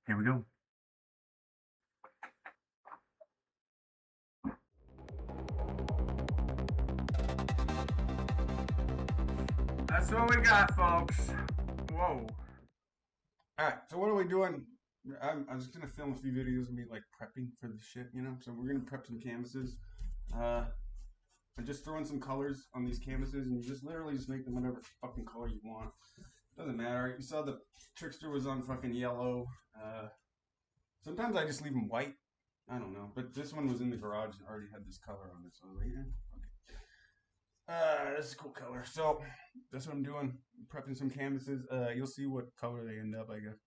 Here we go. That's what we got, folks. Whoa. Alright, so what are we doing? I'm just gonna film a few videos of me like prepping for the shit, you know? So we're gonna prep some canvases. I'm just throwing some colors on these canvases and you just literally just make them whatever fucking color you want. Doesn't matter. You saw the Trickster was on fucking yellow. Sometimes I just leave them white. I don't know. But this one was in the garage and already had this color on it. So I was like, okay. This is a cool color. So that's what I'm doing. Prepping some canvases. You'll see what color they end up, I guess.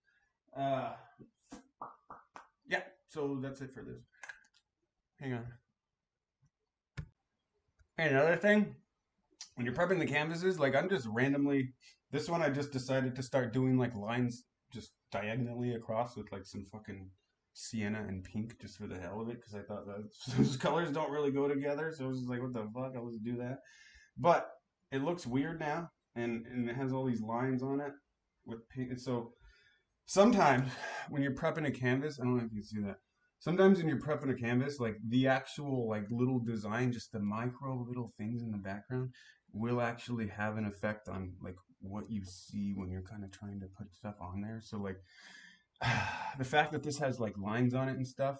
Yeah, so that's it for this. Hang on. And another thing, when you're prepping the canvases, like I'm just randomly, this one I just decided to start doing like lines just diagonally across with like some fucking sienna and pink just for the hell of it because I thought that those colors don't really go together. So I was just like, what the fuck? I'll just do that. But it looks weird now, and it has all these lines on it with pink. And so sometimes when you're prepping a canvas, I don't know if you can see that. Sometimes when you're prepping a canvas, like the actual like little design, just the micro little things in the background will actually have an effect on like what you see when you're kind of trying to put stuff on there. So like the fact that this has like lines on it and stuff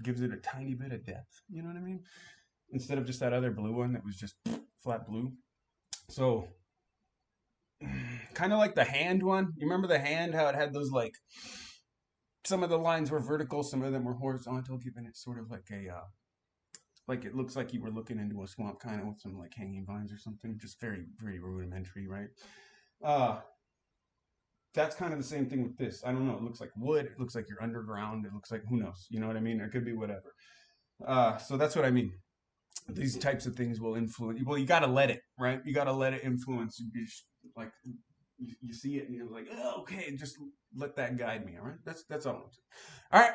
gives it a tiny bit of depth. You know what I mean? Instead of just that other blue one that was just flat blue. So kind of like the hand one. You remember the hand, how it had those like, some of the lines were vertical, some of them were horizontal, giving it sort of like a, like it looks like you were looking into a swamp kind of with some like hanging vines or something. Just very, very rudimentary, right? Uh, that's kind of the same thing with this. I don't know. It looks like wood. It looks like you're underground. It looks like, who knows? You know what I mean? It could be whatever. So that's what I mean. These types of things will influence. Well, you got to let it, right? You got to let it influence. Like you see it and you're like, oh, okay, just let that guide me. All right, that's all I'm saying. All right.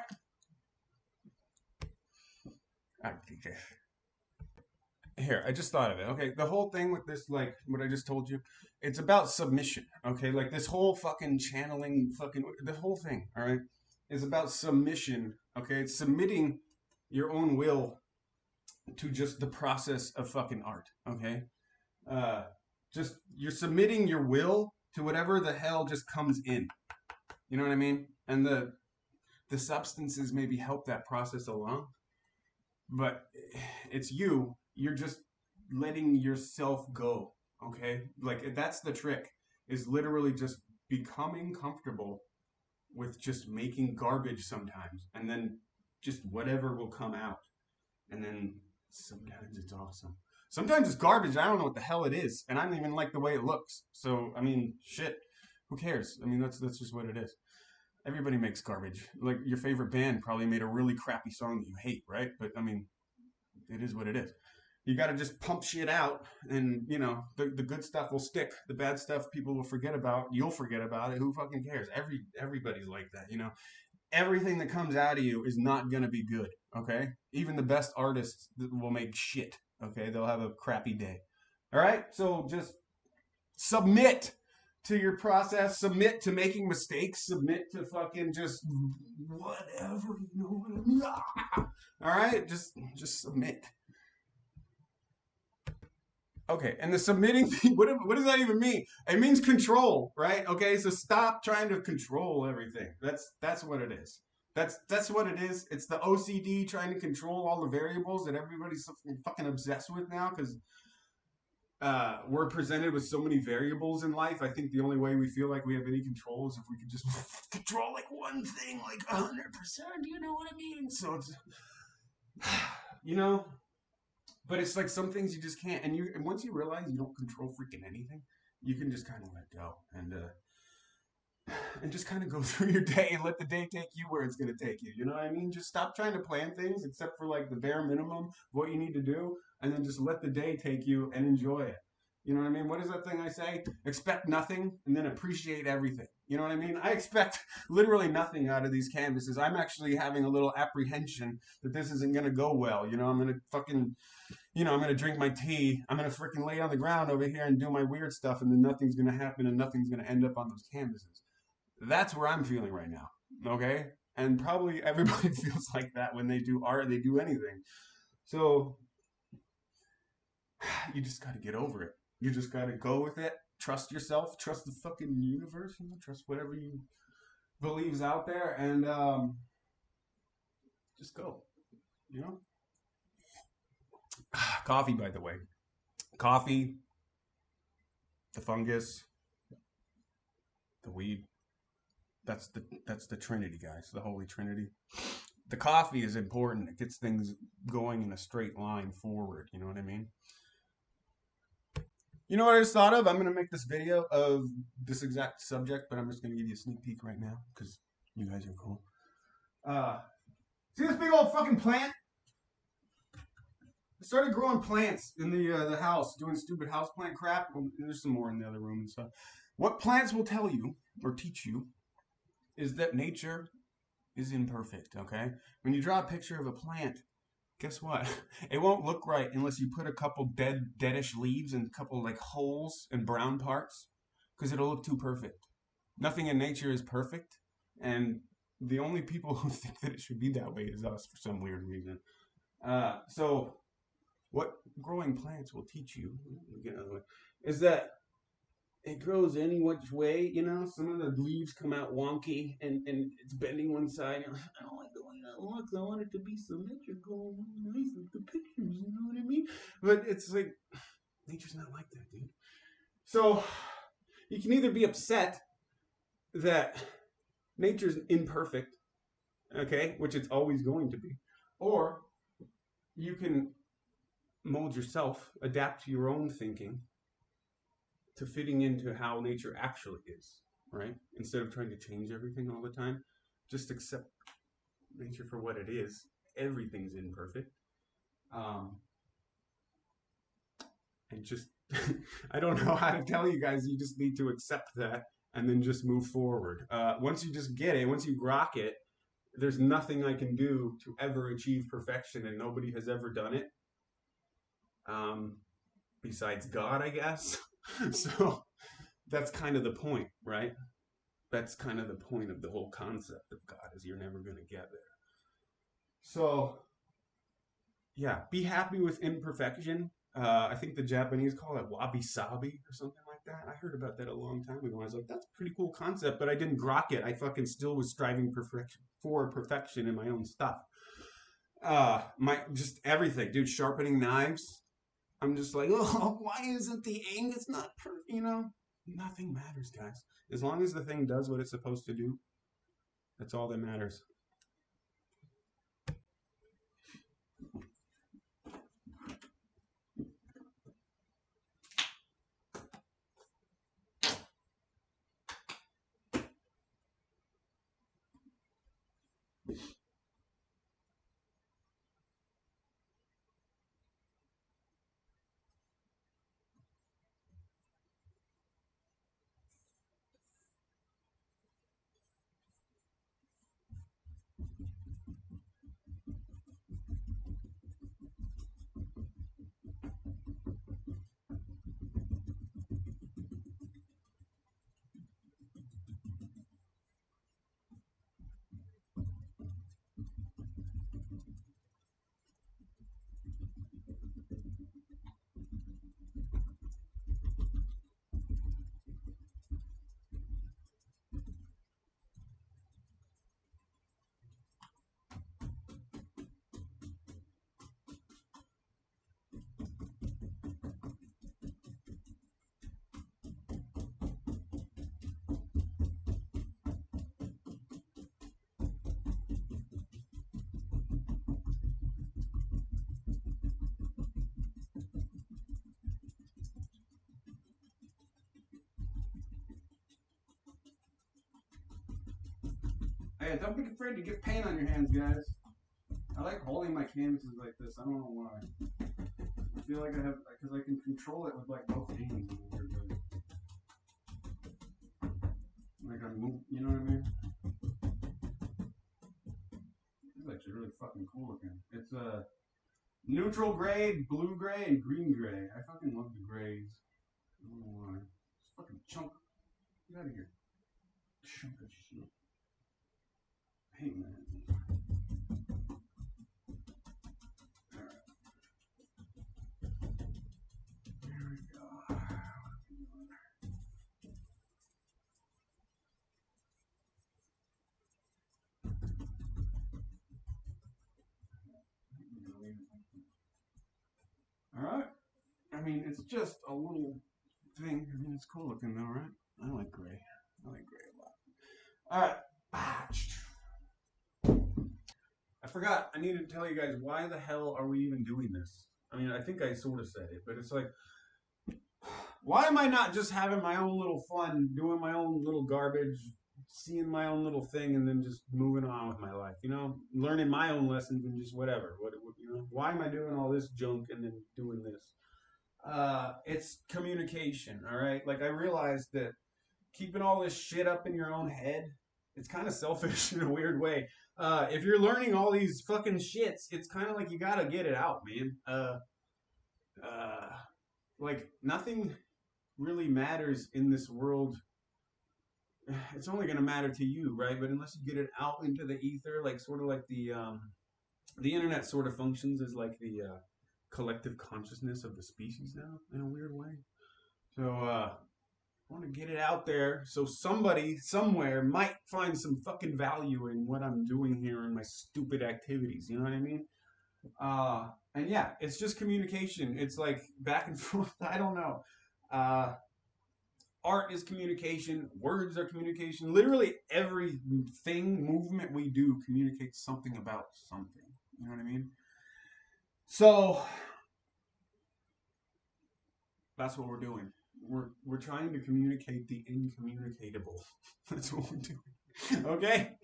Okay. Here, I just thought of it. Okay, the whole thing with this, like what I just told you, it's about submission. Okay, like this whole fucking channeling, fucking the whole thing. All right, is about submission. Okay, it's submitting your own will to just the process of fucking art. Okay, uh, just you're submitting your will to whatever the hell just comes in. You know what I mean? And the substances maybe help that process along, but it's you. You're just letting yourself go. Okay, like that's the trick. Is literally just becoming comfortable with just making garbage sometimes, and then just whatever will come out, and then sometimes it's awesome. Sometimes it's garbage. I don't know what the hell it is, and I don't even like the way it looks. So I mean, shit. Who cares? I mean, that's just what it is. Everybody makes garbage. Like your favorite band probably made a really crappy song that you hate, right? But I mean, it is what it is. You got to just pump shit out, and you know the good stuff will stick. The bad stuff people will forget about. You'll forget about it. Who fucking cares? Everybody's like that, you know. Everything that comes out of you is not gonna be good. Okay, even the best artists will make shit. Okay, they'll have a crappy day. All right, so just submit to your process, submit to making mistakes, submit to fucking just whatever, you know what I mean? All right, just submit. Okay, and the submitting thing, what does that even mean? It means control, right? Okay, so stop trying to control everything. That's what it is. That's what it is. It's the OCD trying to control all the variables that everybody's so fucking obsessed with now because we're presented with so many variables in life. I think the only way we feel like we have any control is if we could just control like one thing, like 100%. You know what I mean? So it's, you know, but it's like some things you just can't. And once you realize you don't control freaking anything, you can just kind of let go and just kind of go through your day and let the day take you where it's going to take you. You know what I mean? Just stop trying to plan things except for like the bare minimum of what you need to do, and then just let the day take you and enjoy it. You know what I mean? What is that thing I say? Expect nothing and then appreciate everything. You know what I mean? I expect literally nothing out of these canvases. I'm actually having a little apprehension that this isn't going to go well. You know, I'm going to fucking, you know, I'm going to drink my tea. I'm going to freaking lay on the ground over here and do my weird stuff, and then nothing's going to happen and nothing's going to end up on those canvases. That's where I'm feeling right now. Okay? And probably everybody feels like that when they do art, they do anything. So you just got to get over it. You just got to go with it. Trust yourself. Trust the fucking universe. You know, trust whatever you believes out there, and just go. You know. Coffee, by the way. Coffee, the fungus, the weed. That's the Trinity, guys. The Holy Trinity. The coffee is important. It gets things going in a straight line forward. You know what I mean? You know what I just thought of? I'm gonna make this video of this exact subject, but I'm just gonna give you a sneak peek right now because you guys are cool. Uh, See this big old fucking plant? I started growing plants in the house, doing stupid house plant crap. Well, there's some more in the other room and stuff. What plants will tell you or teach you is that nature is imperfect. Okay, when you draw a picture of a plant, guess what? It won't look right unless you put a couple deadish leaves and a couple like holes and brown parts, because it'll look too perfect. Nothing in nature is perfect, and the only people who think that it should be that way is us for some weird reason. So what growing plants will teach you, is that it grows any which way. You know, some of the leaves come out wonky and it's bending one side. You're like, I don't like the way that looks. I want it to be symmetrical, nice with the pictures. You know what I mean? But it's like nature's not like that, dude. So you can either be upset that nature's imperfect, okay, which it's always going to be, or you can mold yourself, adapt to your own thinking to fitting into how nature actually is, right? Instead of trying to change everything all the time, just accept nature for what it is. Everything's imperfect. Um, and just, I don't know how to tell you guys, you just need to accept that and then just move forward. Once you just get it, once you grok it, there's nothing I can do to ever achieve perfection, and nobody has ever done it. Besides God, I guess. So that's kind of the point, right? That's kind of the point of the whole concept of God, is you're never going to get there. So yeah, be happy with imperfection. I think the Japanese call it wabi sabi or something like that. I heard about that a long time ago. I was like, that's a pretty cool concept, but I didn't grok it. I fucking still was striving for perfection in my own stuff. My just everything, dude. Sharpening knives. I'm just like, oh, why isn't the Angus not perfect? You know, nothing matters, guys. As long as the thing does what it's supposed to do, that's all that matters. Hey, don't be afraid to get paint on your hands, guys. I like holding my canvases like this. I don't know why. I feel like I have, because I can control it with like both hands. Like I'm, you know what I mean? It's actually really fucking cool looking. It's a neutral gray, blue gray, and green gray. I fucking love the grays. I don't know why. It's fucking chunk. Get out of here. Chunk of shit. It's just a little thing. I mean, it's cool looking though, right? I like gray. I like gray a lot. All right. I forgot. I needed to tell you guys, why the hell are we even doing this? I mean, I think I sort of said it, but it's like, why am I not just having my own little fun, doing my own little garbage, seeing my own little thing, and then just moving on with my life? You know, learning my own lessons and just whatever. You know, why am I doing all this junk and then doing this? It's communication. All right. Like, I realized that keeping all this shit up in your own head, it's kind of selfish in a weird way. If you're learning all these fucking shits, it's kind of like you gotta get it out, man. Like, nothing really matters in this world. It's only gonna matter to you, right? But unless you get it out into the ether, like sort of like the internet sort of functions as like the collective consciousness of the species now, in a weird way. So I want to get it out there so somebody somewhere might find some fucking value in what I'm doing here and my stupid activities. You know what I mean? And yeah, it's just communication. It's like back and forth. I don't know. Art is communication. Words are communication. Literally everything, movement we do communicates something about something. You know what I mean? So that's what we're doing. We're trying to communicate the incommunicatable. That's what we're doing. Okay?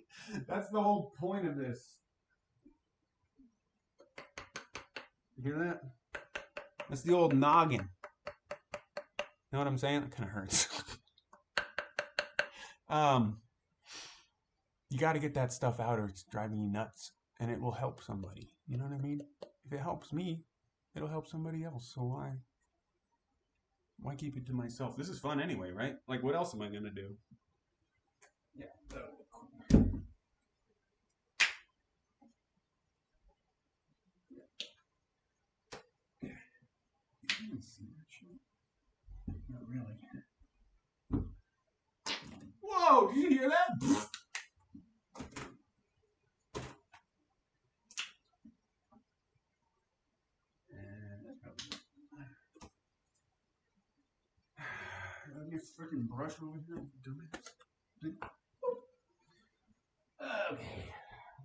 That's the whole point of this. You hear that? That's the old noggin. You know what I'm saying? It kind of hurts. You got to get that stuff out or it's driving you nuts. And it will help somebody. You know what I mean? If it helps me, it'll help somebody else. So why keep it to myself? This is fun anyway, right? Like, what else am I going to do? Yeah, that'll look cool. Yeah. You can see that shit. Not really. Whoa, did you hear that? Let me freaking brush over here. Okay, what are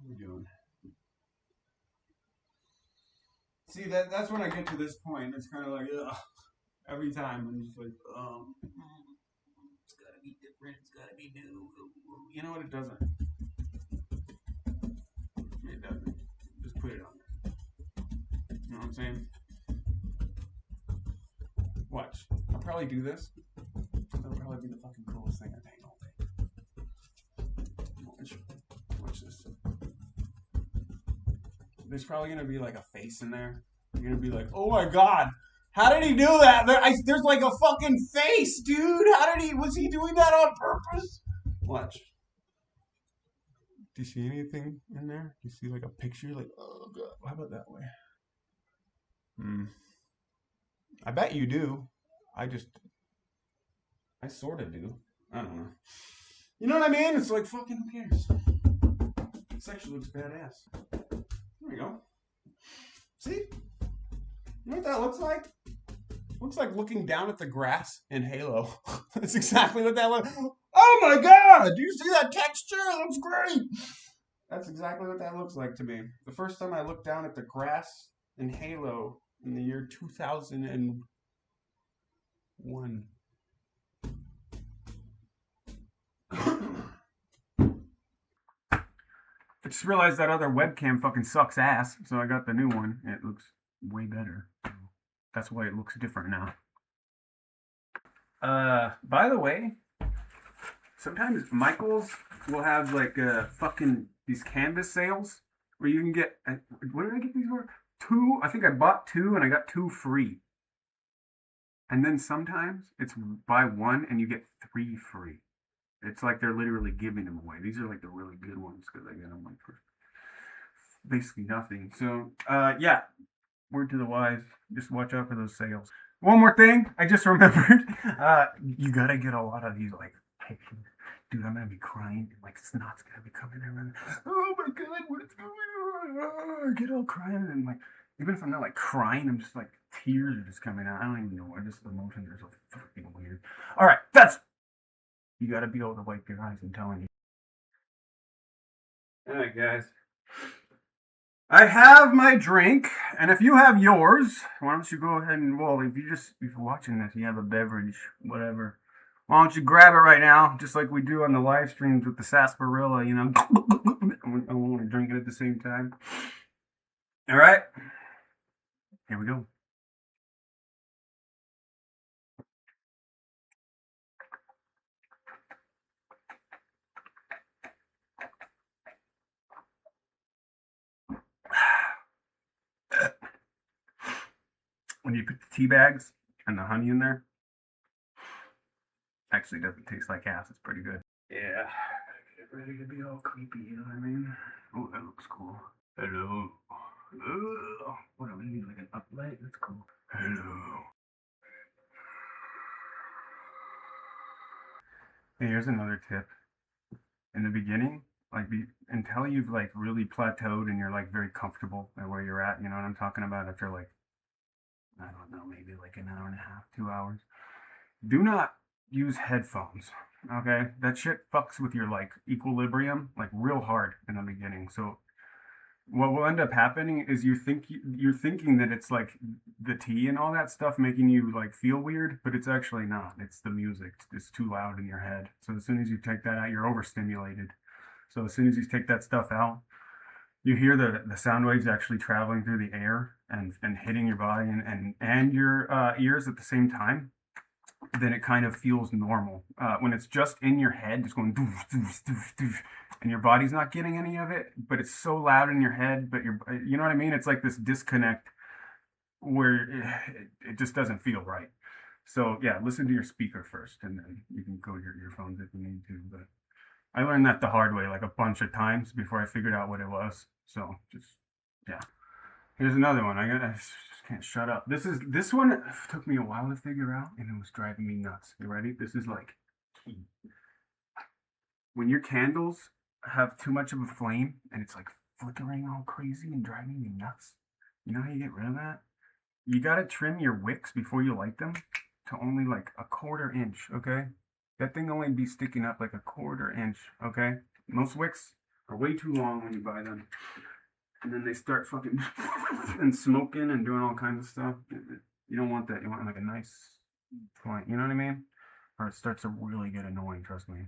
we doing? See, that's when I get to this point. It's kind of like, ugh. Every time I'm just like, it's gotta be different. It's gotta be new. You know what? It doesn't. It doesn't. Just put it on there. You know what I'm saying? Watch. I'll probably do this. That'll probably be the fucking coolest thing I've done all day. Watch this. There's probably gonna be like a face in there. You're gonna be like, oh my god, how did he do that? There's like a fucking face, dude. Was he doing that on purpose? Watch. Do you see anything in there? Do you see like a picture? Like, oh god, how about that way? I bet you do. I sort of do. I don't know. You know what I mean? It's like, fucking who cares? This actually looks badass. There we go. See? You know what that looks like? Looks like looking down at the grass in Halo. That's exactly what that looks like. Oh my god! Do you see that texture? It looks great! That's exactly what that looks like to me. The first time I looked down at the grass in Halo in the year 2001. I just realized that other webcam fucking sucks ass, so I got the new one. It looks way better. That's why it looks different now. By the way, sometimes Michaels will have like fucking these canvas sales where you can get, what did I get these for? 2, I think I bought 2 and I got 2 free. And then sometimes it's buy 1 and you get 3 free. It's like they're literally giving them away. These are like the really good ones because I get them like for basically nothing. So, yeah, word to the wise, just watch out for those sales. One more thing, I just remembered. You gotta get a lot of these like pictures. Dude, I'm gonna be crying. Like snot's gonna be coming in. Oh my god, what is going on? Get all crying and like Even if I'm not like crying, I'm just like tears are just coming out. I don't even know why. Just the emotions are so fucking weird. All right, that's you got to be able to wipe your eyes. I'm telling you. All right, guys. I have my drink, and if you have yours, why don't you go ahead and, well, if you're watching this, you have a beverage, whatever. Why don't you grab it right now, just like we do on the live streams with the sarsaparilla, you know? I want to drink it at the same time. All right, here we go. When you put the tea bags and the honey in there, actually doesn't taste like ass. It's pretty good. Yeah. Get ready to be all creepy, you know what I mean? Oh, that looks cool. Hello. What do we need? Like an uplight? That's cool. Hello. Hey, here's another tip. In the beginning, like until you've like really plateaued and you're like very comfortable at where you're at, you know what I'm talking about? After like, I don't know, maybe like an hour and a half, 2 hours. Do not use headphones. Okay, that shit fucks with your like equilibrium like real hard in the beginning. So what will end up happening is you're thinking that it's like the tea and all that stuff making you like feel weird, but it's actually not. It's the music. It's too loud in your head. So as soon as you take that out, you're overstimulated. So as soon as you take that stuff out, you hear the sound waves actually traveling through the air and hitting your body and your ears at the same time. Then it kind of feels normal. When it's just in your head, just going doof, doof, doof, doof, and your body's not getting any of it, but it's so loud in your head, but you know what I mean? It's like this disconnect where it just doesn't feel right. So yeah, listen to your speaker first, and then you can go to your earphones if you need to. But I learned that the hard way, like a bunch of times before I figured out what it was. So just yeah. Here's another one. I just can't shut up. This one took me a while to figure out, and it was driving me nuts. You ready? This is like key. When your candles have too much of a flame and it's like flickering all crazy and driving you nuts. You know how you get rid of that? You gotta trim your wicks before you light them to only like a quarter inch. Okay, that thing only be sticking up like a quarter inch. Okay, most wicks are way too long when you buy them. And then they start fucking and smoking and doing all kinds of stuff. You don't want that. You want like a nice point. You know what I mean? Or it starts to really get annoying. Trust me.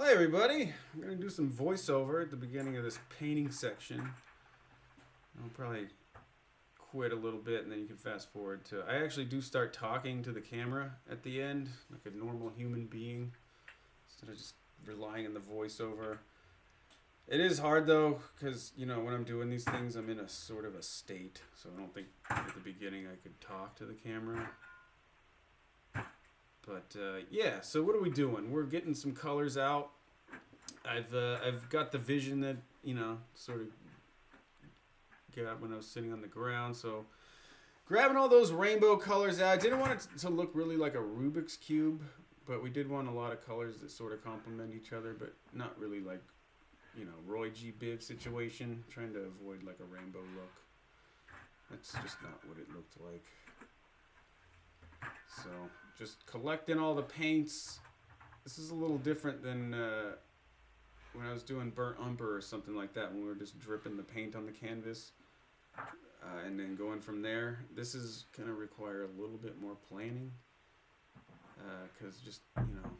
Hi everybody, I'm going to do some voiceover at the beginning of this painting section. I'll probably quit a little bit and then you can fast forward to... I actually do start talking to the camera at the end, like a normal human being, instead of just relying on the voiceover. It is hard though, because, you know, when I'm doing these things, I'm in a sort of a state, so I don't think at the beginning I could talk to the camera. But yeah, so what are we doing? We're getting some colors out. I've got the vision that, you know, sort of got when I was sitting on the ground. So grabbing all those rainbow colors out. I didn't want it to look really like a Rubik's Cube, but we did want a lot of colors that sort of complement each other, but not really like, you know, Roy G. Biv situation. Trying to avoid like a rainbow look. That's just not what it looked like. So just collecting all the paints. This is a little different than when I was doing burnt umber or something like that, when we were just dripping the paint on the canvas and then going from there. This is going to require a little bit more planning because just, you know,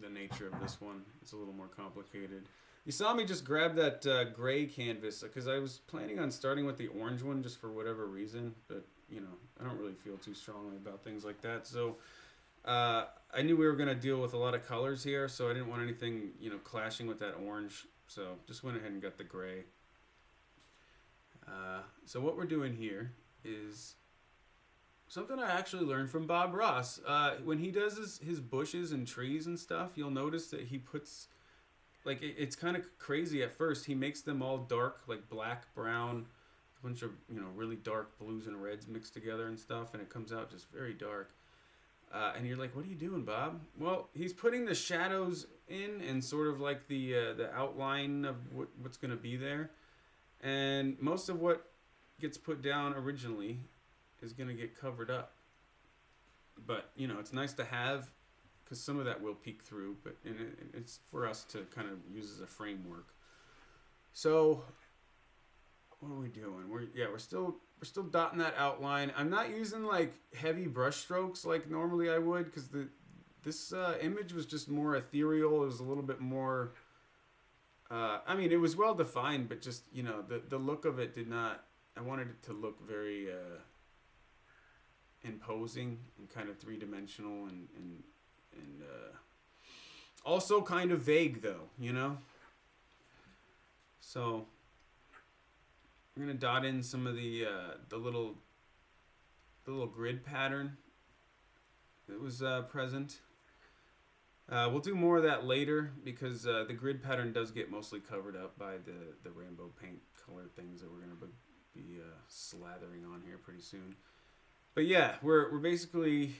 the nature of this one, it's a little more complicated. You saw me just grab that gray canvas because I was planning on starting with the orange one just for whatever reason, but you know, I don't really feel too strongly about things like that. So I knew we were going to deal with a lot of colors here, so I didn't want anything, you know, clashing with that orange. So just went ahead and got the gray. So what we're doing here is something I actually learned from Bob Ross. When he does his bushes and trees and stuff, you'll notice that he puts, like, it's kind of crazy at first. He makes them all dark, like black, brown, a bunch of, you know, really dark blues and reds mixed together and stuff, and it comes out just very dark. And you're like, what are you doing, Bob? Well, he's putting the shadows in and sort of like the outline of what's going to be there. And most of what gets put down originally is going to get covered up. But, you know, it's nice to have because some of that will peek through, but it's for us to kind of use as a framework. So what are we doing? We're still dotting that outline. I'm not using like heavy brush strokes like normally I would because this image was just more ethereal. It was a little bit more. I mean, it was well defined, but just, you know, the look of it did not. I wanted it to look very imposing and kind of three-dimensional and also kind of vague though, you know. So we're gonna dot in some of the little grid pattern that was present. We'll do more of that later because the grid pattern does get mostly covered up by the rainbow paint color things that we're gonna be slathering on here pretty soon. But yeah, we're basically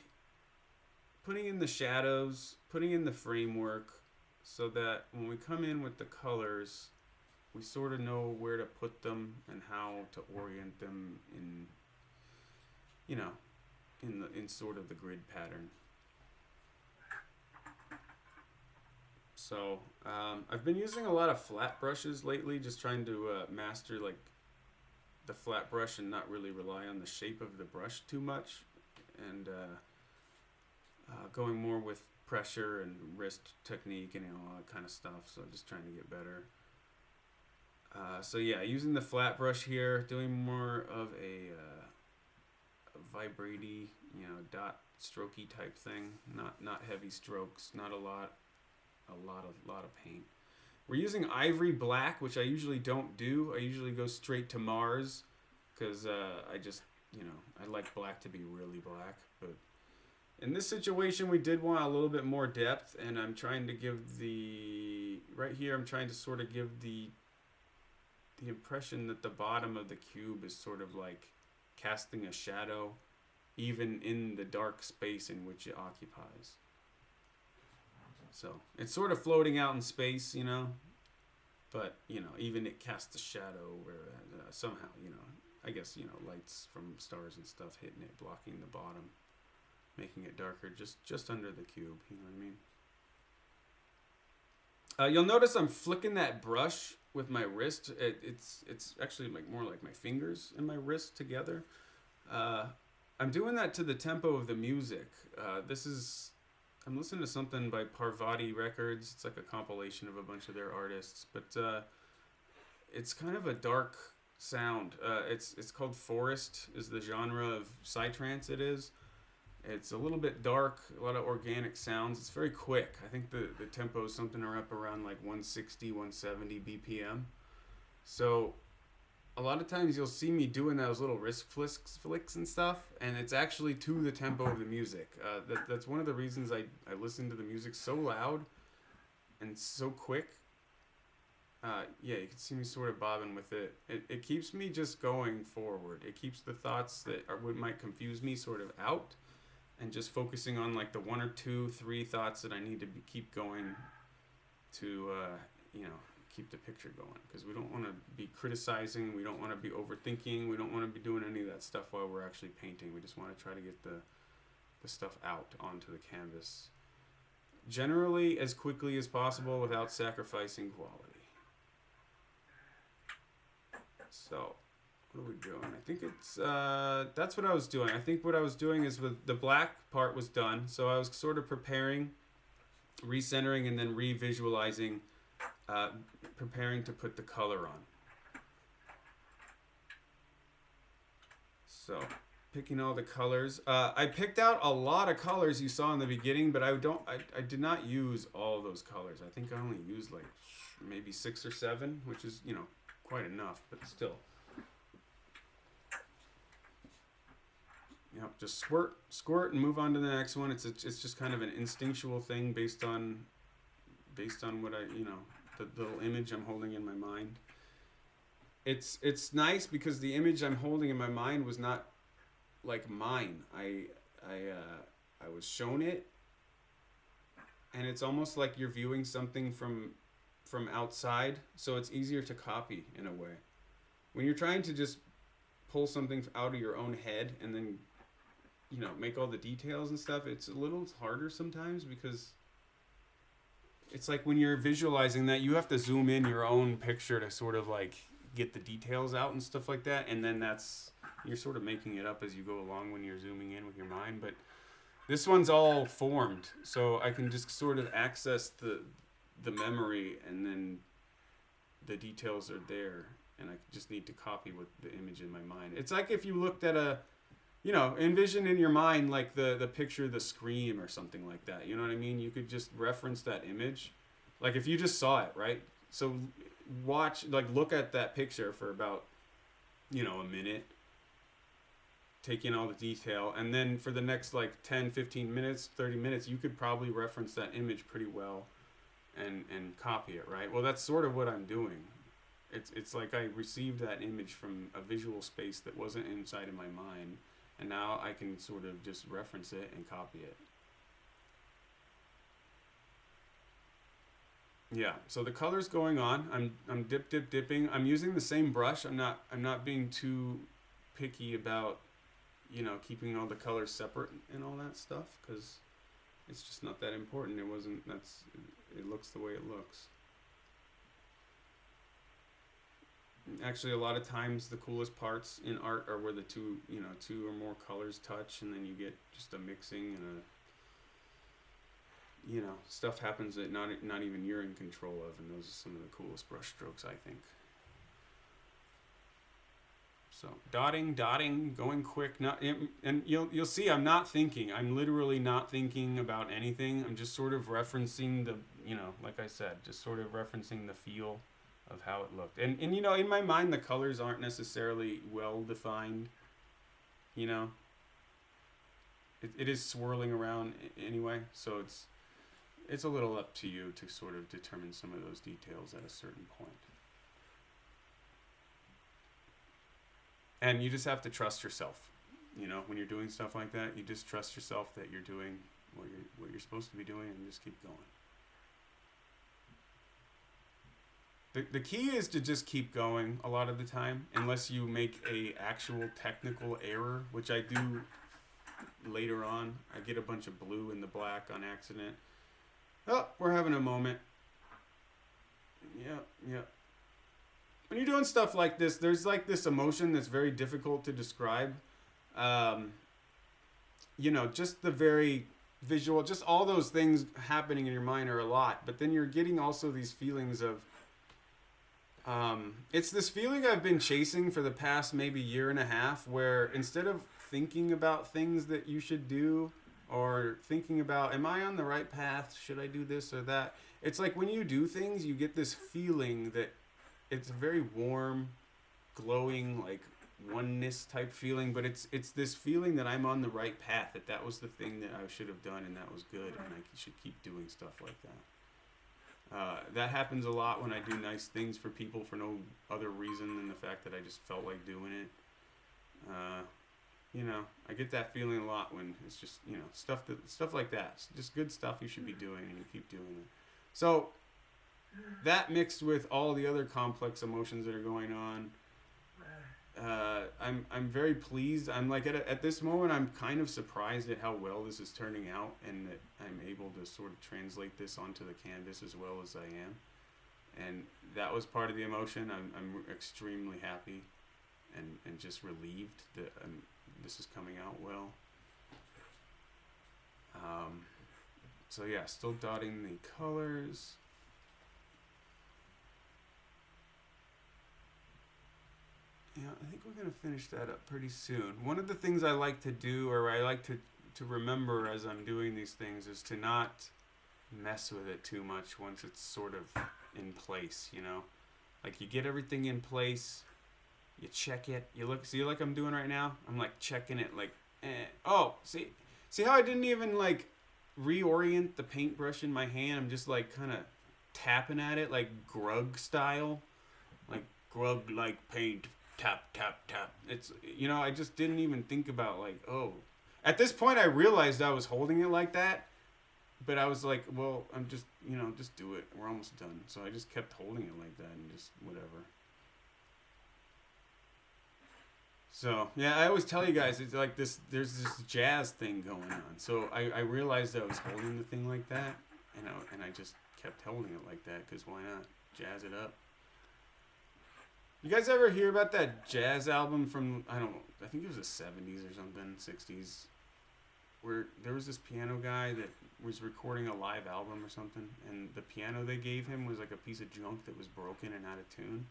putting in the shadows, putting in the framework, so that when we come in with the colors, we sort of know where to put them and how to orient them in, you know, in sort of the grid pattern. So I've been using a lot of flat brushes lately, just trying to master like the flat brush and not really rely on the shape of the brush too much, and going more with pressure and wrist technique and, you know, all that kind of stuff. So just trying to get better. So yeah, using the flat brush here, doing more of a vibrate-y, you know, dot strokey type thing. Not heavy strokes, not a lot of paint. We're using ivory black, which I usually don't do. I usually go straight to Mars because I just, you know, I like black to be really black. But in this situation, we did want a little bit more depth, and I'm trying to give right here, I'm trying to sort of give the impression that the bottom of the cube is sort of like casting a shadow even in the dark space in which it occupies. So it's sort of floating out in space, you know, but, you know, even it casts a shadow where somehow, you know, I guess, you know, lights from stars and stuff hitting it, blocking the bottom, making it darker just under the cube, you know what I mean? You'll notice I'm flicking that brush with my wrist. It's actually like more like my fingers and my wrist together. I'm doing that to the tempo of the music. This is I'm listening to something by Parvati Records. It's like a compilation of a bunch of their artists, but it's kind of a dark sound. It's called Forest is the genre of psytrance it is. It's a little bit dark, a lot of organic sounds. It's very quick. I think the tempo is something up around like 160, 170 BPM. So a lot of times you'll see me doing those little wrist flicks and stuff, and it's actually to the tempo of the music. That's one of the reasons I listen to the music so loud and so quick. Yeah, you can see me sort of bobbing with it. It keeps me just going forward. It keeps the thoughts that what might confuse me sort of out, and just focusing on like the one or two, three thoughts that I need to keep going to, you know, keep the picture going. Because we don't want to be criticizing, we don't want to be overthinking, we don't want to be doing any of that stuff while we're actually painting. We just want to try to get the stuff out onto the canvas. Generally, as quickly as possible without sacrificing quality. So, what are we doing? I think it's, that's what I was doing. I think what I was doing is with the black part was done. So I was sort of preparing, recentering, and then revisualizing, preparing to put the color on. So, picking all the colors. I picked out a lot of colors you saw in the beginning, but I did not use all those colors. I think I only used like maybe 6 or 7, which is, you know, quite enough, but still. Yep, just squirt, and move on to the next one. It's just kind of an instinctual thing based on what I, you know, the little image I'm holding in my mind. It's nice because the image I'm holding in my mind was not like mine. I was shown it, and it's almost like you're viewing something from outside, so it's easier to copy in a way. When you're trying to just pull something out of your own head and then, you know, make all the details and stuff, it's a little harder sometimes because it's like when you're visualizing that, you have to zoom in your own picture to sort of like get the details out and stuff like that, and then you're sort of making it up as you go along when you're zooming in with your mind. But this one's all formed, so I can just sort of access the memory, and then the details are there, and I just need to copy what the image in my mind. It's like if you looked at envision in your mind like the picture, the Scream or something like that. You know what I mean? You could just reference that image. Like if you just saw it, right? So look at that picture for about, you know, a minute, take in all the detail, and then for the next like 10, 15 minutes, 30 minutes, you could probably reference that image pretty well and copy it, right? Well, that's sort of what I'm doing. It's like I received that image from a visual space that wasn't inside of my mind, and now I can sort of just reference it and copy it. Yeah, so the color's going on. I'm dipping. I'm using the same brush. I'm not being too picky about, you know, keeping all the colors separate and all that stuff, because it's just not that important. It looks the way it looks. Actually, a lot of times the coolest parts in art are where the two or more colors touch, and then you get just a mixing and stuff happens that not even you're in control of, and those are some of the coolest brush strokes, I think. So dotting, going quick, and you'll see I'm not thinking. I'm literally not thinking about anything. I'm just sort of referencing like I said, just sort of referencing the feel of how it looked. And in my mind, the colors aren't necessarily well defined. It is swirling around anyway, so it's a little up to you to sort of determine some of those details at a certain point. And you just have to trust yourself. When you're doing stuff like that, you just trust yourself that you're doing what you're supposed to be doing, and just keep going. The key is to just keep going a lot of the time, unless you make a actual technical error, which I do later on. I get a bunch of blue in the black on accident. Oh, we're having a moment. Yeah. When you're doing stuff like this, there's like this emotion that's very difficult to describe. Just the very visual, just all those things happening in your mind are a lot. But then you're getting also these feelings of, it's this feeling I've been chasing for the past maybe year and a half, where instead of thinking about things that you should do, or thinking about, am I on the right path? Should I do this or that? It's like when you do things, you get this feeling that it's a very warm, glowing, like oneness type feeling, but it's this feeling that I'm on the right path, that was the thing that I should have done and that was good, and I should keep doing stuff like that. That happens a lot when I do nice things for people for no other reason than the fact that I just felt like doing it. I get that feeling a lot when it's just, stuff like that. It's just good stuff you should be doing, and you keep doing it. So that mixed with all the other complex emotions that are going on, I'm very pleased. I'm like at this moment, I'm kind of surprised at how well this is turning out, and that I'm able to sort of translate this onto the canvas as well as I am. And that was part of the emotion. I'm extremely happy, and just relieved that this is coming out well. So yeah, still dotting the colors. Yeah, I think we're going to finish that up pretty soon. One of the things I like to do, or I like to remember as I'm doing these things, is to not mess with it too much once it's sort of in place, Like, you get everything in place, you check it, see like I'm doing right now? I'm like checking it like, oh, see how I didn't even like reorient the paintbrush in my hand? I'm just like kind of tapping at it like Grug style. Like Grug like paint. Tap, tap, tap. It's, I just didn't even think about like, oh. At this point, I realized I was holding it like that, but I was like, well, I'm just, just do it. We're almost done. So I just kept holding it like that and just whatever. So, yeah, I always tell you guys, it's like there's this jazz thing going on. So I realized I was holding the thing like that, and I just kept holding it like that, because why not? Jazz it up. You guys ever hear about that jazz album from, I think it was the 70s or something, 60s, where there was this piano guy that was recording a live album or something, and the piano they gave him was like a piece of junk that was broken and out of tune,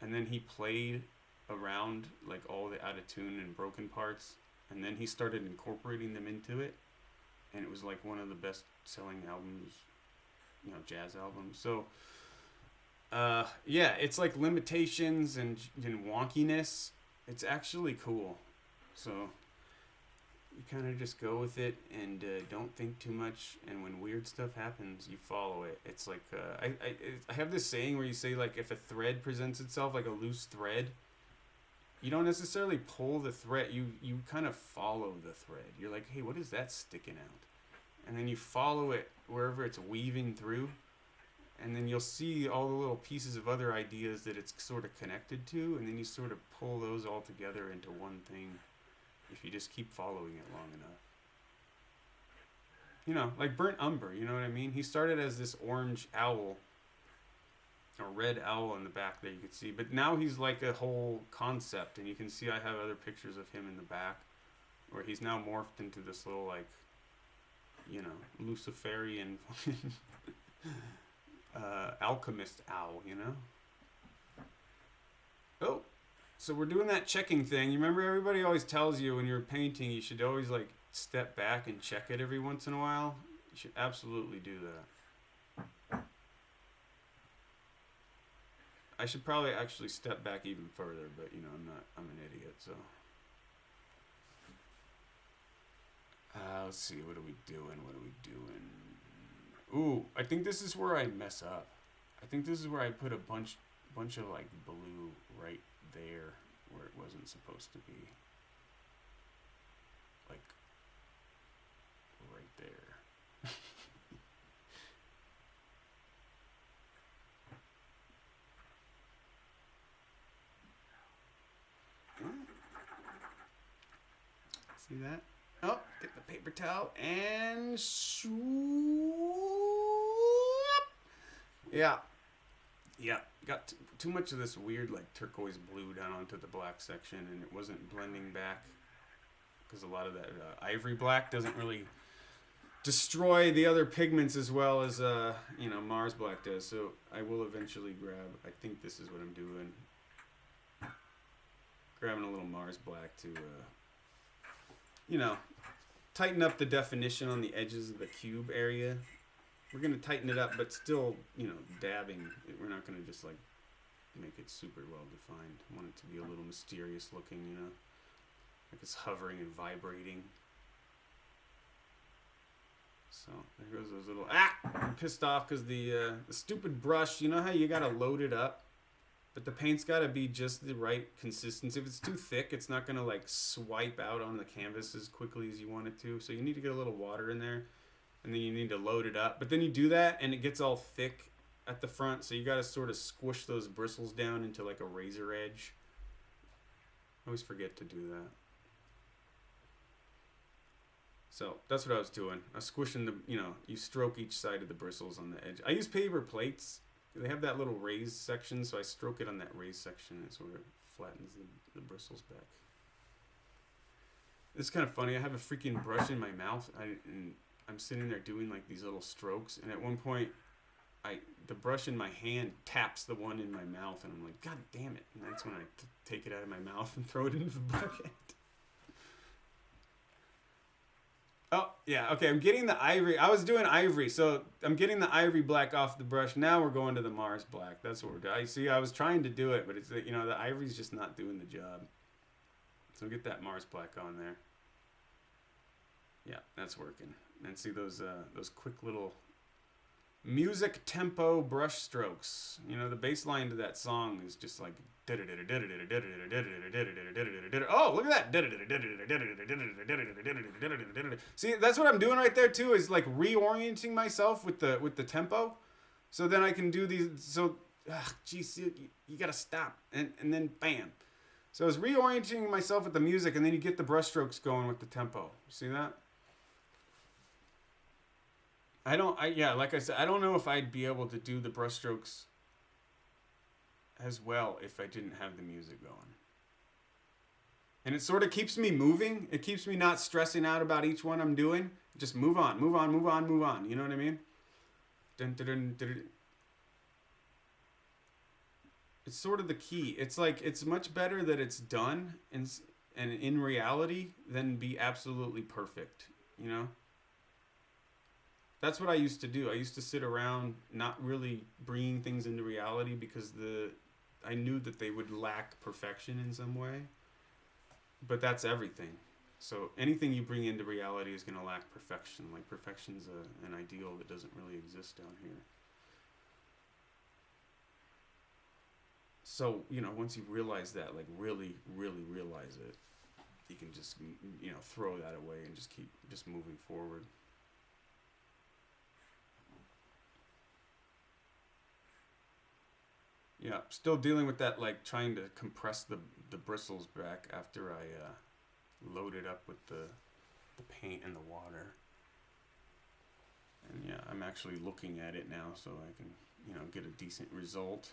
and then he played around like all the out of tune and broken parts, and then he started incorporating them into it, and it was like one of the best selling albums, jazz albums. So yeah, it's like limitations and wonkiness. It's actually cool. So you kind of just go with it and don't think too much. And when weird stuff happens, you follow it. It's like I have this saying where you say, like, if a thread presents itself, like a loose thread, you don't necessarily pull the thread. You kind of follow the thread. You're like, hey, what is that sticking out? And then you follow it wherever it's weaving through. And then you'll see all the little pieces of other ideas that it's sort of connected to, and then you sort of pull those all together into one thing if you just keep following it long enough. Like Burnt Umber, you know what I mean? He started as this orange owl, or red owl in the back that you could see, but now he's like a whole concept, and you can see I have other pictures of him in the back, where he's now morphed into this little, like, Luciferian alchemist owl, Oh, so we're doing that checking thing. You remember everybody always tells you when you're painting, you should always like step back and check it every once in a while. You should absolutely do that. I should probably actually step back even further, but I'm an idiot, so. Let's see, what are we doing? Ooh, I think this is where I mess up. I think this is where I put a bunch of like blue right there where it wasn't supposed to be. Like right there. See that? Oh, get the paper towel and swoop. Yeah. Got too much of this weird like turquoise blue down onto the black section, and it wasn't blending back because a lot of that ivory black doesn't really destroy the other pigments as well as Mars Black does. So I will eventually grab. I think this is what I'm doing. Grabbing a little Mars Black to you know tighten up the definition on the edges of the cube area. We're gonna tighten it up, but still dabbing. We're not gonna just like make it super well defined. I want it to be a little mysterious looking, like it's hovering and vibrating. So there goes those little. I'm pissed off because the stupid brush. You know how you gotta load it up, but the paint's gotta be just the right consistency. If it's too thick, it's not gonna like swipe out on the canvas as quickly as you want it to. So you need to get a little water in there, and then you need to load it up. But then you do that, and it gets all thick at the front. So you gotta sort of squish those bristles down into like a razor edge. I always forget to do that. So that's what I was doing. I was squishing you stroke each side of the bristles on the edge. I use paper plates. They have that little raised section, so I stroke it on that raised section and it sort of flattens the bristles back. It's kind of funny. I have a freaking brush in my mouth, and I'm sitting there doing like these little strokes, and at one point, the brush in my hand taps the one in my mouth, and I'm like, God damn it! And that's when I take it out of my mouth and throw it into the bucket. Oh, yeah, okay, I'm getting the ivory. I was doing ivory, so I'm getting the ivory black off the brush. Now we're going to the Mars black. That's what we're doing. See, I was trying to do it, but it's, the ivory's just not doing the job. So get that Mars black on there. Yeah, that's working. And see those quick little music tempo brush strokes. The bass line to that song is just like oh, look at that. See, that's what I'm doing right there too, is like reorienting myself with the tempo. So then I can do these. So geez, you gotta stop and then bam. So I was reorienting myself with the music, and then you get the brush strokes going with the tempo. See that? Like I said, I don't know if I'd be able to do the brushstrokes as well if I didn't have the music going. And it sort of keeps me moving. It keeps me not stressing out about each one I'm doing. Just move on, move on, move on, move on. You know what I mean? Dun, dun, dun, dun, dun. It's sort of the key. It's like, it's much better that it's done and in reality than be absolutely perfect, That's what I used to do. I used to sit around not really bringing things into reality because I knew that they would lack perfection in some way. But that's everything. So anything you bring into reality is going to lack perfection. Like perfection's an ideal that doesn't really exist down here. So, once you realize that, like really, really realize it, you can just, throw that away and just keep just moving forward. Yeah, still dealing with that, like trying to compress the bristles back after I load it up with the paint and the water. And yeah, I'm actually looking at it now so I can, get a decent result.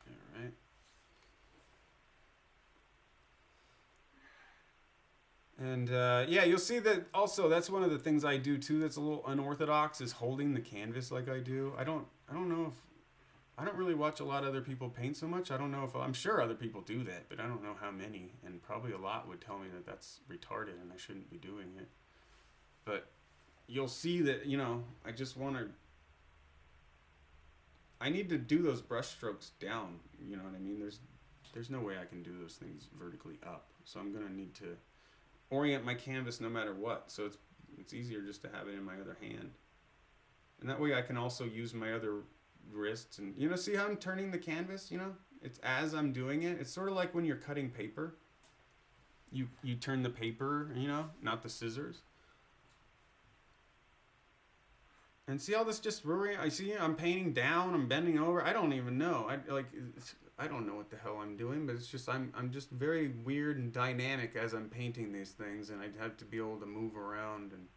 All right. And you'll see that also. That's one of the things I do too. That's a little unorthodox, is holding the canvas like I do. I don't know if I don't really watch a lot of other people paint so much. I don't know if I'm sure other people do that, but I don't know how many. And probably a lot would tell me that that's retarded and I shouldn't be doing it. But you'll see that I just want to. I need to do those brush strokes down. You know what I mean? There's no way I can do those things vertically up. So I'm gonna need to orient my canvas no matter what, so it's easier just to have it in my other hand, and that way I can also use my other wrists and see how I'm turning the canvas. It's as I'm doing it. It's sort of like when you're cutting paper, you turn the paper, not the scissors. And see all this just ruining. I see I'm painting down, I'm bending over. I don't even know. I don't know what the hell I'm doing, but it's just I'm just very weird and dynamic as I'm painting these things, and I'd have to be able to move around and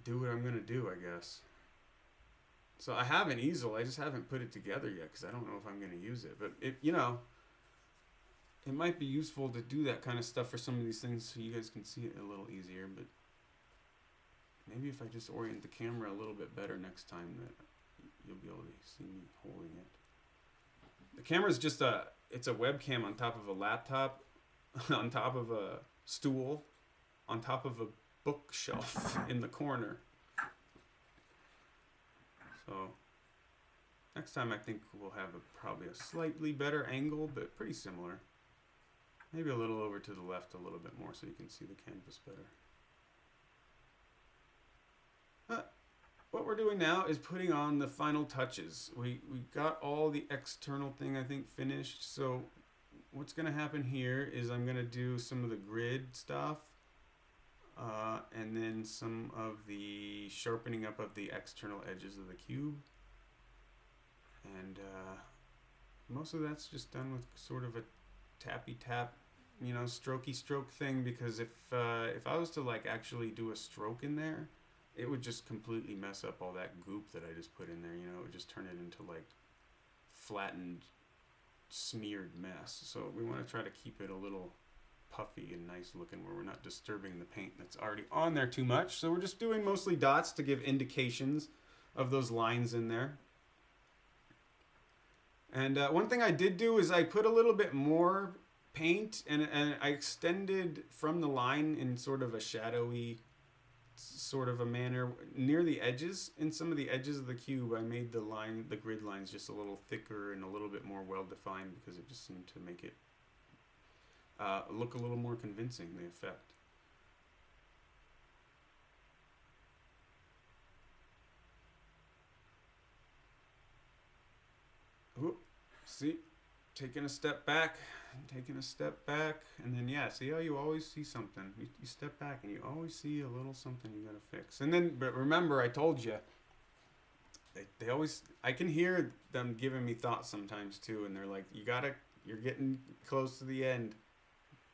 do what I'm gonna do, I guess. So I have an easel. I just haven't put it together yet because I don't know if I'm going to use it. But it might be useful to do that kind of stuff for some of these things so you guys can see it a little easier. But maybe if I just orient the camera a little bit better next time, that you'll be able to see me holding it. The camera's just it's a webcam on top of a laptop, on top of a stool, on top of a bookshelf in the corner. So next time I think we'll have probably a slightly better angle, but pretty similar. Maybe a little over to the left a little bit more so you can see the canvas better. What we're doing now is putting on the final touches. We got all the external thing, I think, finished. So what's going to happen here is I'm going to do some of the grid stuff and then some of the sharpening up of the external edges of the cube. And most of that's just done with sort of a tappy tap, strokey stroke thing, because if I was to like actually do a stroke in there, it would just completely mess up all that goop that I just put in there. It would just turn it into like flattened, smeared mess. So we want to try to keep it a little puffy and nice looking where we're not disturbing the paint that's already on there too much. So we're just doing mostly dots to give indications of those lines in there. And one thing I did do is I put a little bit more paint and I extended from the line in sort of a shadowy sort of a manner near the edges. In some of the edges of the cube, I made the grid lines just a little thicker and a little bit more well-defined because it just seemed to make it look a little more convincing, the effect. Whoop. See, taking a step back, and then see how you always see something. You step back and you always see a little something you gotta fix. And then, but remember, I told you, they always, I can hear them giving me thoughts sometimes too, and they're like, you're getting close to the end.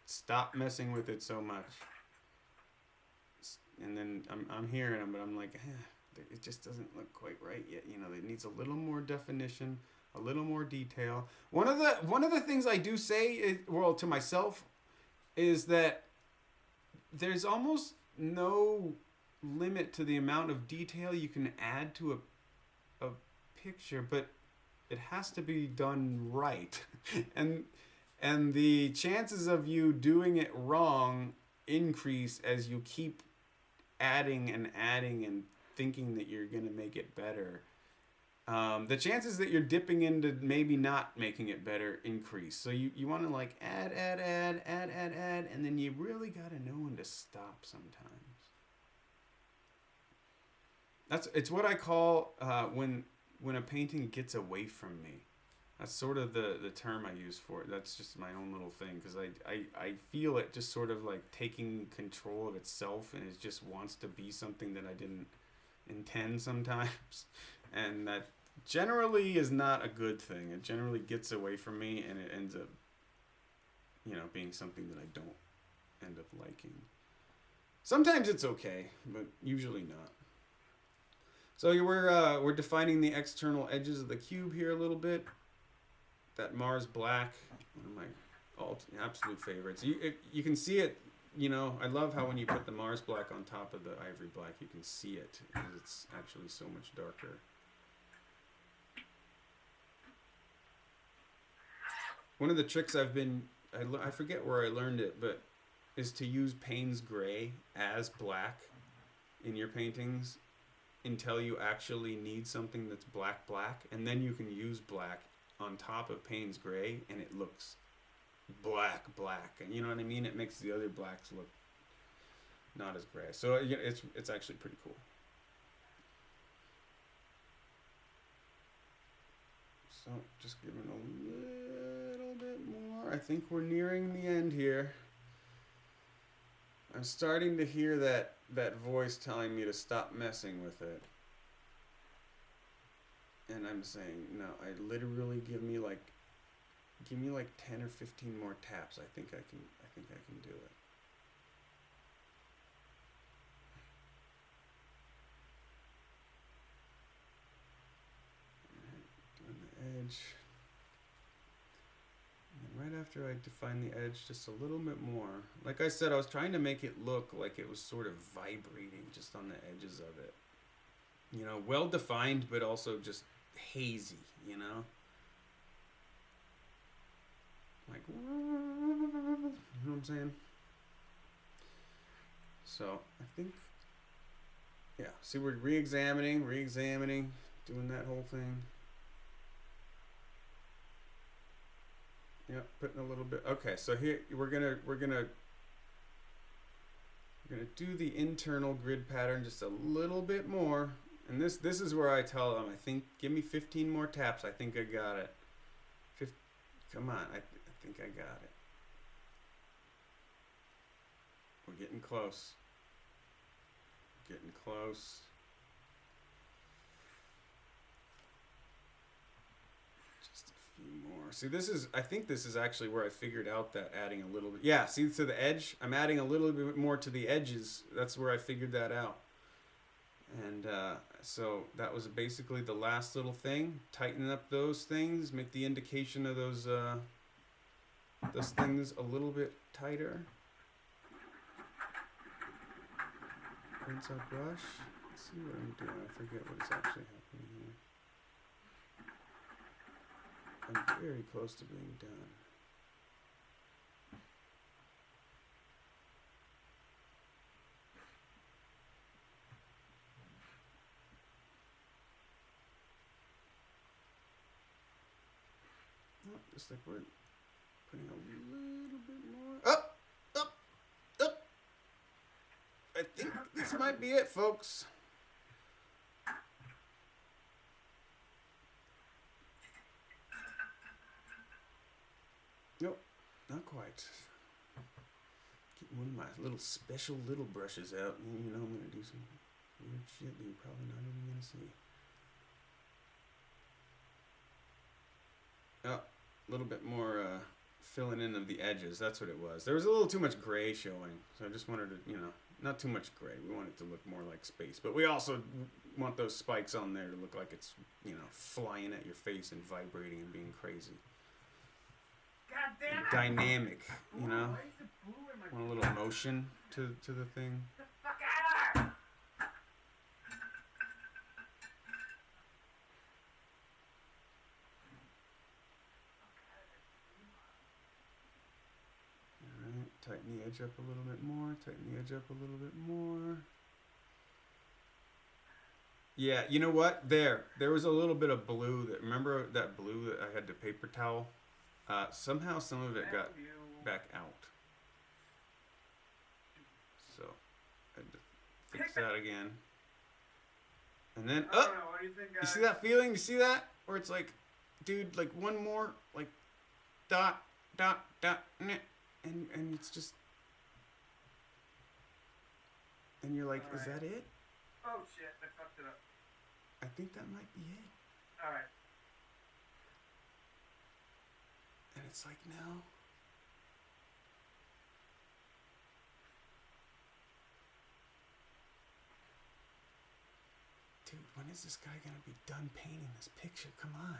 Stop messing with it so much. And then I'm hearing them, but I'm like, it just doesn't look quite right yet. It needs a little more definition, a little more detail. One of the things I do say, to myself, is that there's almost no limit to the amount of detail you can add to a picture, but it has to be done right. and the chances of you doing it wrong increase as you keep adding and thinking that you're going to make it better. The chances that you're dipping into maybe not making it better increase. So you want to like add, and then you really got to know when to stop sometimes. It's what I call when a painting gets away from me. That's sort of the term I use for it. That's just my own little thing, because I feel it just sort of like taking control of itself, and it just wants to be something that I didn't intend sometimes. And that generally is not a good thing. It generally gets away from me, and it ends up, being something that I don't end up liking. Sometimes it's okay, but usually not. So we're defining the external edges of the cube here a little bit. That Mars black, one of my absolute favorites. You can see it. I love how when you put the Mars black on top of the ivory black, you can see it, because it's actually so much darker. One of the tricks I forget where I learned it, but is to use Payne's gray as black in your paintings until you actually need something that's black, and then you can use black on top of Payne's gray, and it looks black, and you know what I mean? It makes the other blacks look not as gray. So it's actually pretty cool. So just giving a little bit more. I think we're nearing the end here. I'm starting to hear that voice telling me to stop messing with it. And I'm saying, no, literally give me like 10 or 15 more taps. I think I can do it. edge. And right after I define the edge just a little bit more. Like I said, I was trying to make it look like it was sort of vibrating just on the edges of it. You know, well defined, but also just hazy, you know? Like, you know what I'm saying? So, I think, yeah, see, we're re-examining, doing that whole thing. Yep, putting a little bit. Okay, so here we're gonna do the internal grid pattern just a little bit more. And this is where I tell them, I think, give me 15 more taps. I think I got it. Come on, I think I got it. We're getting close. Getting close. Just a few more. See, I think this is actually where I figured out that adding a little bit. Yeah, see, to the edge? I'm adding a little bit more to the edges. That's where I figured that out. And so that was basically the last little thing. Tighten up those things. Make the indication of those things a little bit tighter. Rinse our brush. Let's see what I'm doing. I forget what is actually happening here. I'm very close to being done. Oh, just like we're putting a little bit more. Up! I think this might be it, folks. Nope, not quite. Getting one of my little special little brushes out. And you know I'm going to do some weird shit that you're probably not even going to see. Oh, a little bit more filling in of the edges. That's what it was. There was a little too much gray showing. So I just wanted to, not too much gray. We want it to look more like space. But we also want those spikes on there to look like it's, flying at your face and vibrating and being crazy. God damn it! Dynamic, Why is the blue in my Want a little motion to the thing. Get the fuck out of here! Alright, tighten the edge up a little bit more. Tighten the edge up a little bit more. Yeah, you know what? There was a little bit of blue. Remember that blue that I had to paper towel? Somehow some of it got back out. So I had to fix that again. And then I don't know, what do you think, guys? you see that feeling? You see that? Where it's like, dude, like one more, like dot, nah, and it's just, and you're like, is that it? Oh shit, I fucked it up. I think that might be it. Alright. And it's like, no. Dude, when is this guy gonna be done painting this picture? Come on.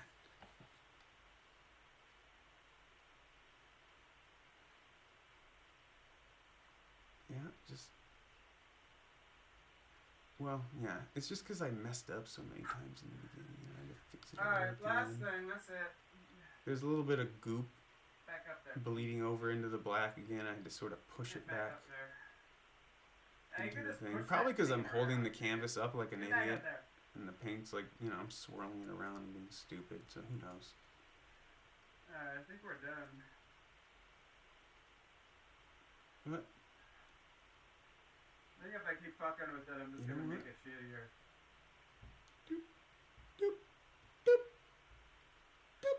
Yeah, just... Well, yeah, it's just because I messed up so many times in the beginning, and I had to fix it all Alright, at the last end. thing, that's it. There's a little bit of goop Back up there. bleeding over into the black again. I had to sort of push it back up there. Now you into can the just thing. push Probably that because I'm thing holding around. the canvas up like an Get back idiot, up there. and the paint's like, I'm swirling it around and being stupid, so who knows. Alright, I think we're done. What? I think if I keep fucking with it, I'm just You know gonna what? make it shittier. Doop, doop, doop, doop.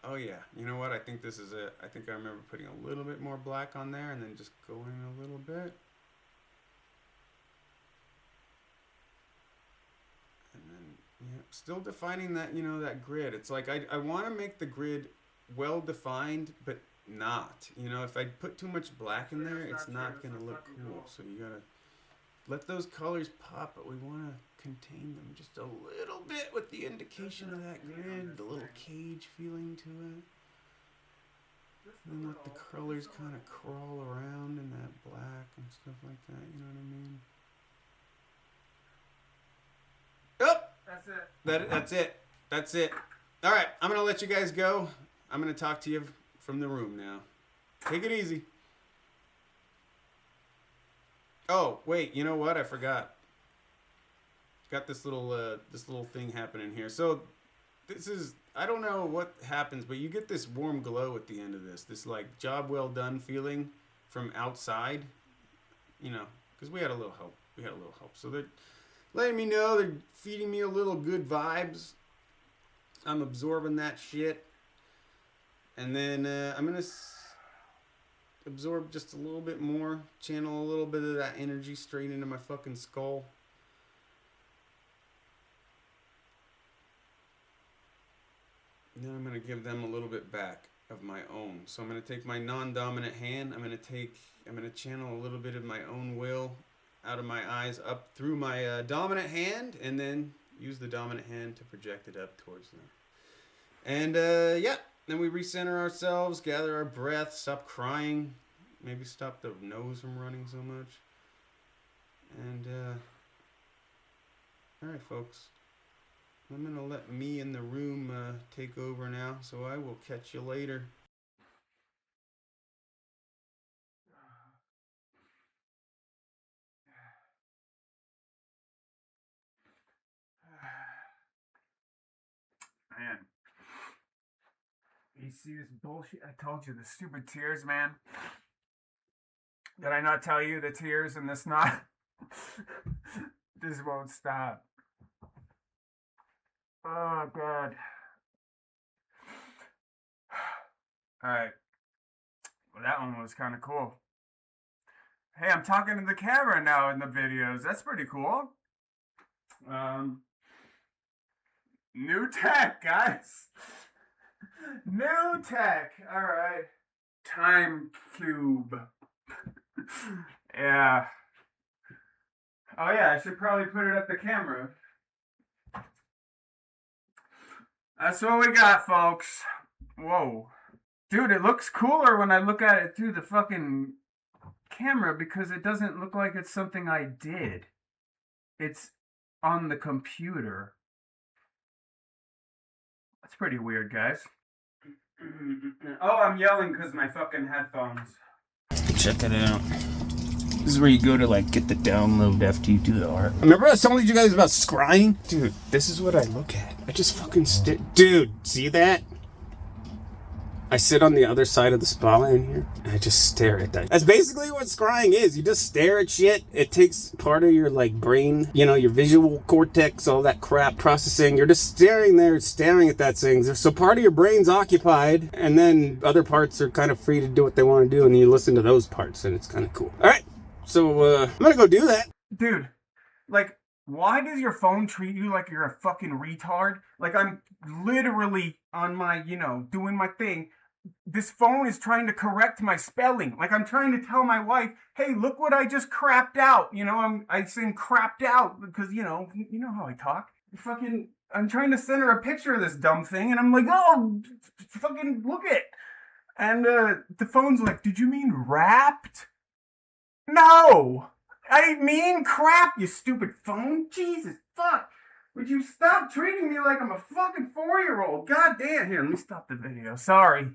Oh yeah, you know what? I think this is it. I think I remember putting a little bit more black on there and then just going a little bit. And then, yeah, still defining that, that grid. It's like I want to make the grid well defined, but not. If I put too much black in there, it's not going to look cool. So you gotta let those colors pop, but we want to contain them just a little bit with the indication of that grid, the little cage feeling to it. And then let the colors kind of crawl around in that black and stuff like that, you know what I mean? Oh! That's it. That's it. That's it. All right, I'm going to let you guys go. I'm going to talk to you from the room now. Take it easy. Oh, wait, you know what? I forgot. Got this little thing happening here. So this is, I don't know what happens, but you get this warm glow at the end of this. This like job well done feeling from outside, you know, because we had a little help. So they're letting me know, they're feeding me a little good vibes. I'm absorbing that shit. And then I'm going to absorb just a little bit more, channel a little bit of that energy straight into my fucking skull. And then I'm going to give them a little bit back of my own. So I'm going to take my non-dominant hand. I'm going to channel a little bit of my own will out of my eyes up through my dominant hand, and then use the dominant hand to project it up towards them. And yeah, then we recenter ourselves, gather our breath, stop crying, maybe stop the nose from running so much. And all right, folks. I'm going to let me in the room take over now, so I will catch you later. Man. You see this bullshit? I told you, the stupid tears, man. Did I not tell you the tears and the snot? This won't stop. Oh, God. Alright. Well, that one was kind of cool. Hey, I'm talking to the camera now in the videos. That's pretty cool. New tech, guys. New tech. Alright. Time cube. Yeah. Oh, yeah, I should probably put it at the camera. That's what we got, folks. Whoa. Dude, it looks cooler when I look at it through the fucking camera because it doesn't look like it's something I did. It's on the computer. That's pretty weird, guys. Oh, I'm yelling because my fucking headphones. Check it out. This is where you go to like get the download after you do the art. Remember I was telling you guys about scrying? Dude, this is what I look at. I just fucking Dude, see that? I sit on the other side of the spotlight in here and I just stare at that. That's basically what scrying is. You just stare at shit. It takes part of your like brain, you know, your visual cortex, all that crap processing. You're just staring there, staring at that thing. So part of your brain's occupied and then other parts are kind of free to do what they want to do, and you listen to those parts and it's kind of cool. All right, so I'm gonna go do that. Dude, like, why does your phone treat you like you're a fucking retard? Like, I'm literally on my, you know, doing my thing. This phone is trying to correct my spelling. Like, I'm trying to tell my wife, hey, look what I just crapped out. You know, I'm saying crapped out because, you know how I talk. I'm trying to send her a picture of this dumb thing, and I'm like, oh, fucking look it. And the phone's like, did you mean wrapped? No! I mean crap, you stupid phone. Jesus, fuck. Would you stop treating me like I'm a fucking 4-year-old? God damn. Here, let me stop the video. Sorry.